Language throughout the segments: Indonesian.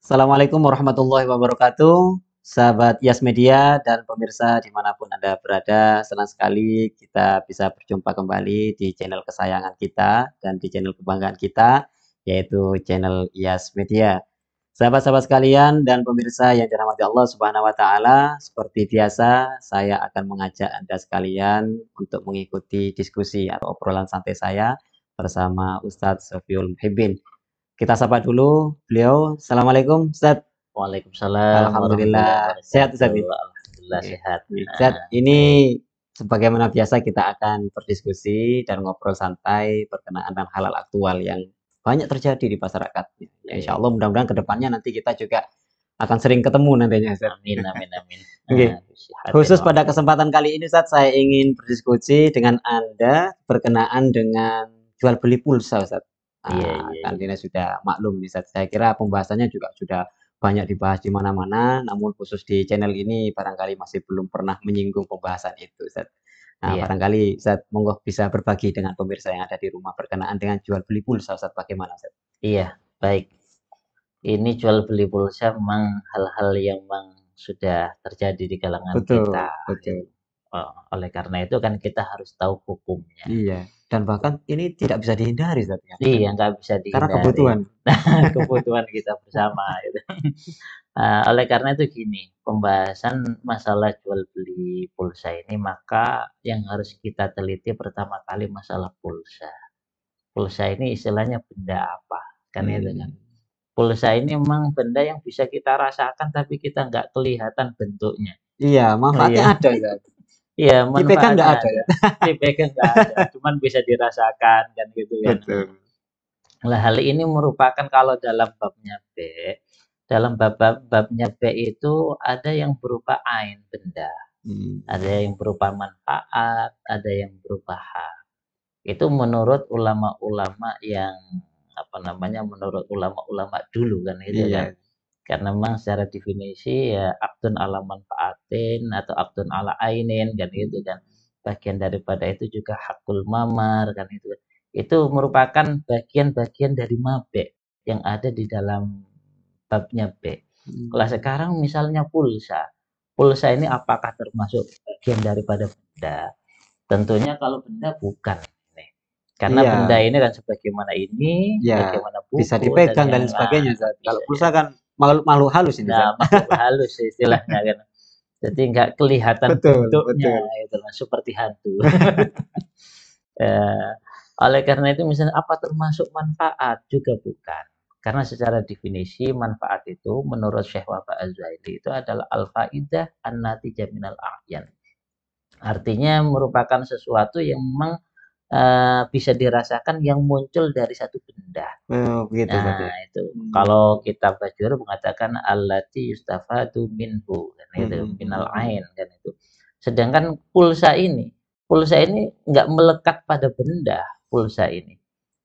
Assalamualaikum warahmatullahi wabarakatuh, sahabat Yas Media dan pemirsa dimanapun Anda berada. Senang sekali kita bisa berjumpa kembali di channel kesayangan kita dan di channel kebanggaan kita, yaitu channel Yas Media. Sahabat-sahabat sekalian dan pemirsa yang dirahmati Allah Subhanahu wa Ta'ala, seperti biasa, saya akan mengajak Anda sekalian untuk mengikuti diskusi atau obrolan santai saya bersama Ustadz Sofiul Muhibbin. Kita sapa dulu beliau. Assalamualaikum, Ustaz. Waalaikumsalam warahmatullahi Alhamdulillah, sehat Ustaz. wabarakatuh. Alhamdulillah Oke. sehat. Ustaz, ini sebagaimana biasa kita akan berdiskusi dan ngobrol santai berkenaan dengan hal-hal aktual yang banyak terjadi di masyarakat. Ya, insya Allah mudah-mudahan kedepannya nanti kita juga akan sering ketemu nantinya, Ustaz. Amin, amin, amin. Oke. Sehat Khusus ya, pada kesempatan kali ini, Ustaz, saya ingin berdiskusi dengan Anda berkenaan dengan jual beli pulsa, Ustaz. Iya, Nah, iya, kan iya. ini sudah maklum nih, Ustaz. Saya kira pembahasannya juga sudah banyak dibahas di mana-mana, namun khusus di channel ini barangkali masih belum pernah menyinggung pembahasan itu, Ustaz. Nah, Iya, barangkali Ustaz monggo bisa berbagi dengan pemirsa yang ada di rumah berkenaan dengan jual beli pulsa, Ustaz. Bagaimana, Ustaz? iya, baik. Ini jual beli pulsa memang hal-hal yang memang sudah terjadi di kalangan kita. Betul, betul. Oleh karena itu kan kita harus tahu hukumnya. Iya, dan bahkan ini tidak bisa dihindari, Ustaz, ya. Iya, nggak bisa Karena dihindari. kebutuhan. Kebutuhan kita bersama gitu. Oleh karena itu gini, pembahasan masalah jual beli pulsa ini maka yang harus kita teliti pertama kali masalah pulsa. Pulsa ini istilahnya benda apa? Kan itu kan. Pulsa ini memang benda yang bisa kita rasakan tapi kita nggak kelihatan bentuknya. Iya, Oh manfaatnya iya, ada, Ustaz. iya Dipegang nggak manfaatnya ada, ada. ya? Dipegang nggak ada, cuman bisa dirasakan kan gitu kan. Betul. Nah, hal ini merupakan kalau dalam babnya B, dalam babnya B itu ada yang berupa ain benda, ada yang berupa manfaat, ada yang berupa hak. Itu menurut ulama-ulama yang apa namanya, menurut ulama-ulama dulu kan gitu kan. Iya. Karena memang secara definisi ya aktun ala manfaatin atau aktun ala ainin kan gitu kan. Bagian daripada itu juga hakul mamar kan itu. Itu merupakan bagian-bagian dari mabe yang ada di dalam babnya B. Kalau sekarang misalnya pulsa. Pulsa ini apakah termasuk bagian daripada benda? Tentunya kalau benda bukan. Karena benda Iya, ini kan sebagaimana ini, iya. sebagaimana Bisa buku dan dipegang dan yang lain sebagainya, Ustaz. Kalau bisa ya. pulsa kan makhluk-makhluk halus ini, Ustaz. Nah, makhluk halus istilahnya kan. Jadi nggak kelihatan Betul, bentuknya betul. itu lah, seperti hantu. Eh, oleh karena itu misalnya apa termasuk manfaat juga bukan. Karena secara definisi manfaat itu menurut Syekh Wahbah Az-Zuhaili itu adalah al-faidah an-natijah minal a'yan. Artinya merupakan sesuatu yang memang bisa dirasakan yang muncul dari satu benda. Oh, begitu, Ustaz, Nah, ya. itu kalau kita Bajur mengatakan allati yustafadu minhu kan itu minal ain kan itu. Sedangkan pulsa ini nggak melekat pada benda pulsa ini.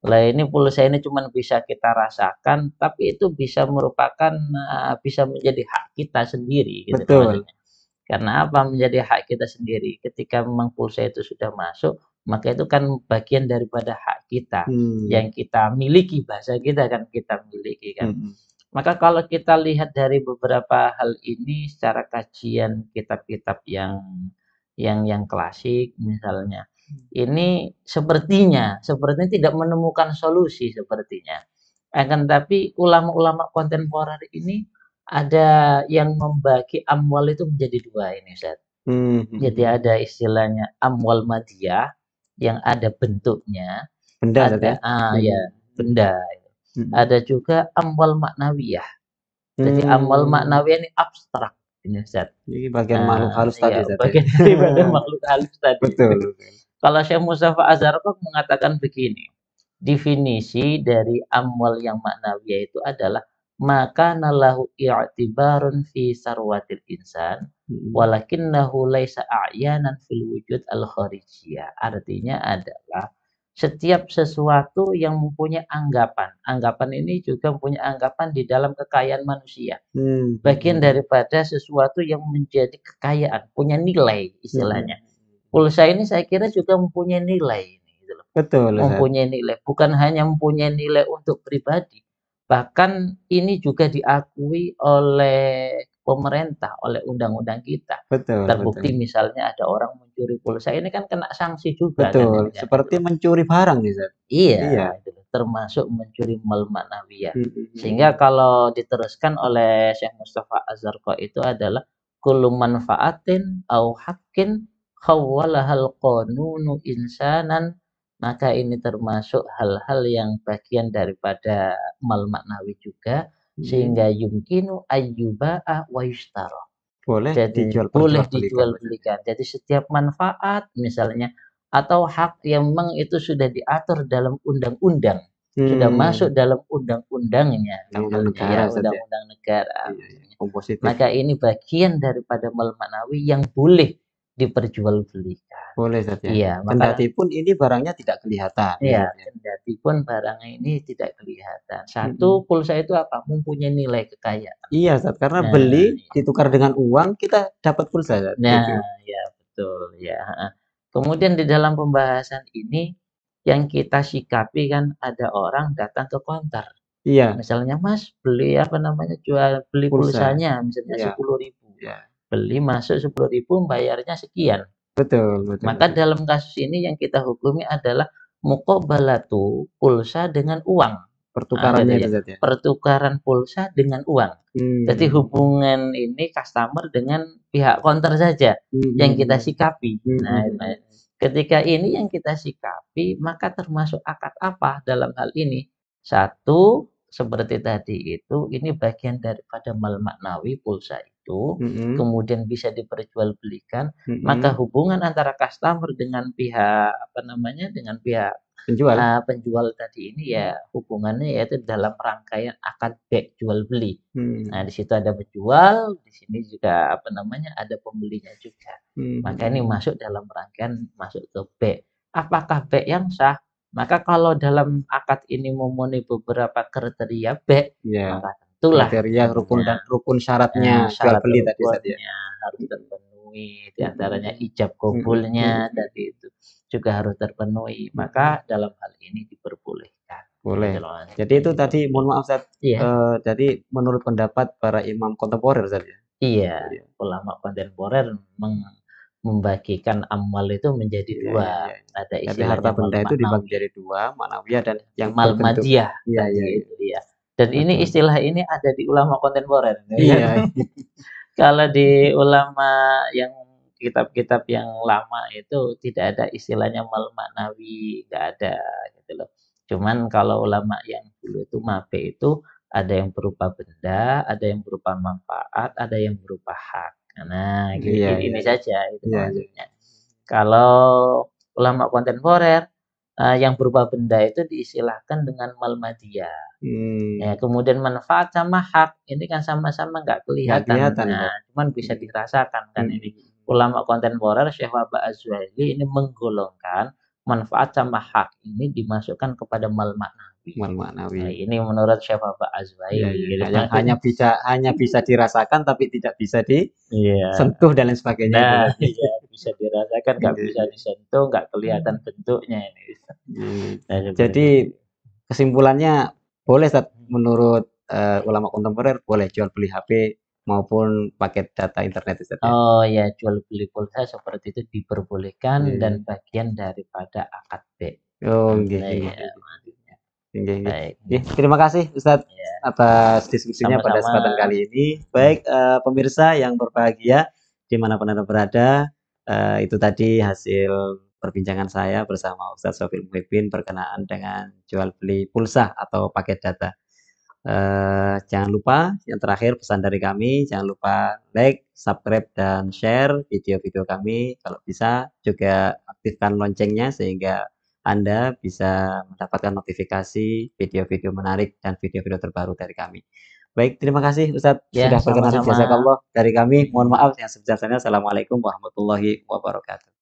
Lah ini pulsa ini cuma bisa kita rasakan, tapi itu bisa merupakan bisa menjadi hak kita sendiri gitu kan Betul. maksudnya. Karena apa? Menjadi hak kita sendiri. Ketika memang pulsa itu sudah masuk, maka itu kan bagian daripada hak kita Hmm. yang kita miliki, bahasa kita kan kita miliki kan. Hmm. Maka kalau kita lihat dari beberapa hal ini secara kajian kitab-kitab yang klasik misalnya, ini sepertinya tidak menemukan solusi sepertinya. Akan tapi ulama-ulama kontemporer ini ada yang membagi amwal itu menjadi dua ini Ustaz. Jadi Hmm. ada istilahnya amwal madiyah yang ada bentuknya, Benda, Ustaz, ya. ada ya benda. Hmm. Ada juga amwal maknawiyah. Jadi amwal Hmm. maknawiyah ini abstrak ini Ustaz. Ini bagian makhluk halus tadi, Ya Ustaz, ya. bagian daripada makhluk halus tadi. Betul. Kalau Syekh Mustafa Azharqok mengatakan begini, definisi dari amwal yang maknawiyah itu adalah maka nalahu i'tibarun fi sarwatil insan walakinnahu laisa a'yanan fil wujud al kharijiyah. Artinya adalah setiap sesuatu yang mempunyai anggapan. Anggapan ini juga mempunyai anggapan di dalam kekayaan manusia. Bagian daripada sesuatu yang menjadi kekayaan, punya nilai istilahnya. Pulsa ini saya kira juga mempunyai nilai ini gitu loh. Betul, Ustaz. Mempunyai nilai, bukan hanya mempunyai nilai untuk pribadi, Bahkan ini juga diakui oleh pemerintah, oleh undang-undang kita. Betul betul. Terbukti misalnya ada orang mencuri pulsa, ini kan kena sanksi juga kan Betul, ini kan gitu seperti loh. mencuri barang nih, Ustaz. Iya, Iya. itu loh, termasuk mencuri mal ma'nawiyah. Mhm Sehingga mhm. kalau diteruskan oleh Syekh Mustafa Az-Zarqa'i itu adalah kullu manfaatin au haqqin khawwalahal qanunu insanan, maka ini termasuk hal-hal yang bagian daripada mal ma'nawi juga, Mhm. sehingga yumkinu ayyuba'a wa yushtara. Boleh Jadi dijual boleh perjualbelikan dijual maksudnya? belikan. Jadi setiap manfaat misalnya atau hak yang memang itu sudah diatur dalam undang-undang, sudah masuk Hmm, dalam undang-undangnya undang-undang misalnya ya, negara Ustaz ya? undang-undang negara Iya iya, misalnya. kompositif. Maka ini bagian daripada mal ma'nawi yang boleh diperjualbelikan. Boleh Ustaz ya? Iya, maka Kendati pun ini barangnya tidak kelihatan ya iya, Ustaz ya? kendati pun barang ini tidak kelihatan. Satu, Mhm. pulsa itu apa? Mempunyai nilai kekayaan. Iya Ustaz, karena beli Nah, ditukar dengan uang, kita dapat pulsa Ustaz, Nah, gitu. ya betul, ya, heeh. Kemudian di dalam pembahasan ini yang kita sikapi kan ada orang datang ke konter. Iya, Misalnya, "Mas, beli apa namanya, jual beli pulsa. pulsanya," misalnya Iya 10.000. iya. Beli masuk 10.000, bayarnya sekian. Betul betul Maka betul. dalam kasus ini yang kita hukumi adalah muqabalatu pulsa dengan uang. Nah, gitu Pertukarannya itu ya. Ustaz ya? Pertukaran pulsa dengan uang. Jadi Hmm. hubungan ini customer dengan pihak counter saja Mhm yang kita mhm. sikapi. Mhm Nah, mhm. ketika ini yang kita sikapi, maka termasuk akad apa dalam hal ini? Satu, seperti tadi itu, ini bagian daripada mal maknawi pulsa itu, Mhm kemudian bisa diperjualbelikan, maka mhm. hubungan antara customer dengan pihak apa namanya, dengan pihak Penjual? penjual tadi ini ya hubungannya yaitu dalam rangkaian akad bek jual beli. Nah, Hmm. di situ ada penjual, di sini juga apa namanya ada pembelinya juga. Mhm Maka ini mhm. masuk dalam rangkaian masuk ke bek. Apakah bek yang sah? Maka kalau dalam akad ini memenuhi beberapa kriteria bek, Iya, maka tentulah kriteria rukun namanya dan rukun syaratnya jual syarat beli tadi Ustaz ya? rukunnya harus Mhm. terpenuhi, di Mhm antaranya mhm. ijab Mhm kabulnya mhm mhm. tadi itu juga harus terpenuhi. Maka Mhm. dalam hal ini diperbolehkan, gitu Boleh. loh Mas. Jadi itu tadi mohon maaf Ustaz, Iya, jadi menurut pendapat para imam kontemporer Ustaz ya? iya, Iya. ulama kontemporer membagikan amal itu menjadi Iya dua, iya iya. ada Jadi harta istilahnya mal benda itu dibagi maknawi, jadi 2, ma'nawiyah dan yang mal berbentuk madiyah iya tadi iya iya. itu ya. Dan ini Betul. istilah ini ada di ulama kontemporer, ya Iya. kan. Kalau di ulama yang kitab-kitab yang lama itu tidak ada istilahnya mal maknawi, nggak ada gitu loh. Cuman kalau ulama yang dulu itu mape itu ada yang berupa benda, ada yang berupa manfaat, ada yang berupa hak. Nah, Iya iya ini iya. saja itu Iya iya. maksudnya. Kalau ulama kontemporer, yang berupa benda itu diistilahkan dengan mal madiyah. Ya, Hmm. kemudian manfaat sama hak ini kan sama-sama nggak Nggak kelihatan. kelihatan Nah, Ustaz. cuman bisa Mhm. dirasakan kan Mhm ini. mhm. Ulama kontemporer Syekh Wahbah Az-Zuhaili ini menggolongkan manfaat sama hak ini dimasukkan kepada mal maknawi. Wal Nah, ma'nawi. ini menurut Syekh Wahbah Iya Az-Zuhaili iya. gitu Yang hanya bisa dirasakan tapi tidak bisa Iya. disentuh dan lain sebagainya itu Nah, tadi. iya bisa dirasakan, nggak Iya bisa iya. disentuh, nggak kelihatan bentuknya ini. Mmm. Nah, seperti Jadi itu. kesimpulannya boleh Ustaz, menurut, ulama kontemporer boleh jual beli HP maupun paket data internet Ustaz ya? Oh ya, jual beli pulsa seperti itu diperbolehkan dan Iya. bagian daripada akad bek. Oh, nggih Nah, nggih ya, nggih nggih. Nggih nggih. baik. Nggih, terima kasih Ustaz Ya, atas diskusinya pada sama-sama. kesempatan kali ini. Baik, pemirsa yang berbahagia dimanapun Anda berada, itu tadi hasil perbincangan saya bersama Ustaz Shofie Muhibin berkenaan dengan jual beli pulsa atau paket data. Jangan lupa yang terakhir pesan dari kami, jangan lupa like, subscribe, dan share video-video kami. Kalau bisa juga aktifkan loncengnya sehingga Anda bisa mendapatkan notifikasi video-video menarik dan video-video terbaru dari kami. Baik, terima kasih Ustadz Ya, sudah berkenan. sama-sama. Jazakallah dari kami. Mohon maaf yang sebesar-besarnya. Assalamualaikum warahmatullahi wabarakatuh.